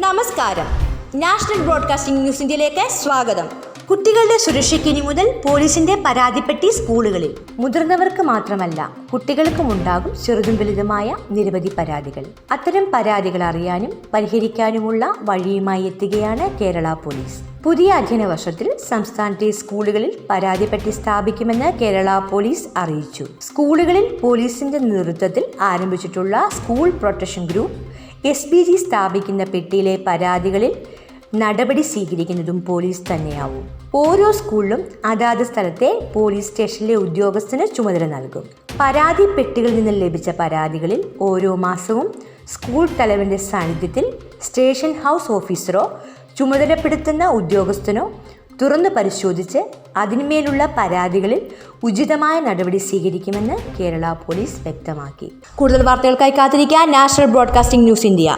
നമസ്കാരം. National broadcasting news ഇന്ത്യയിലേക്ക് സ്വാഗതം. കുട്ടികളുടെ സുരക്ഷയ്ക്ക് ഇനി മുതൽ പോലീസിന്റെ പരാതിപ്പെട്ടി സ്കൂളുകളിൽ. മുതിർന്നവർക്ക് മാത്രമല്ല, കുട്ടികൾക്കും ഉണ്ടാകും ചെറുതും വലുതുമായ നിരവധി പരാതികൾ. അത്തരം പരാതികൾ അറിയാനും പരിഹരിക്കാനുമുള്ള വഴിയുമായി എത്തുകയാണ് കേരള പോലീസ്. പുതിയ അധ്യയന വർഷത്തിൽ സംസ്ഥാനത്തെ സ്കൂളുകളിൽ പരാതിപ്പെട്ടി സ്ഥാപിക്കുമെന്ന് കേരള പോലീസ് അറിയിച്ചു. സ്കൂളുകളിൽ പോലീസിന്റെ നേതൃത്വത്തിൽ ആരംഭിച്ചിട്ടുള്ള സ്കൂൾ പ്രൊട്ടക്ഷൻ ഗ്രൂപ്പ് SPG സ്ഥാപിക്കുന്ന പെട്ടിയിലെ പരാതികളിൽ നടപടി സ്വീകരിക്കുന്നതും പോലീസ് തന്നെയാവും. ഓരോ സ്കൂളിലും അതാത് സ്ഥലത്തെ പോലീസ് സ്റ്റേഷനിലെ ഉദ്യോഗസ്ഥന് ചുമതല നൽകും. പരാതി പെട്ടികളിൽ നിന്ന് ലഭിച്ച പരാതികളിൽ ഓരോ മാസവും സ്കൂൾ തലവന്റെ സാന്നിധ്യത്തിൽ സ്റ്റേഷൻ ഹൗസ് ഓഫീസറോ ചുമതലപ്പെടുത്തുന്ന ഉദ്യോഗസ്ഥനോ തുറന്നു പരിശോധിച്ച് അതിന്മേലുള്ള പരാതികളിൽ ഉചിതമായ നടപടി സ്വീകരിക്കുമെന്ന് കേരള പോലീസ് വ്യക്തമാക്കി. കൂടുതൽ വാർത്തകൾക്കായി കാത്തിരിക്കാൻ നാഷണൽ ബ്രോഡ്കാസ്റ്റിംഗ് ന്യൂസ് ഇന്ത്യ.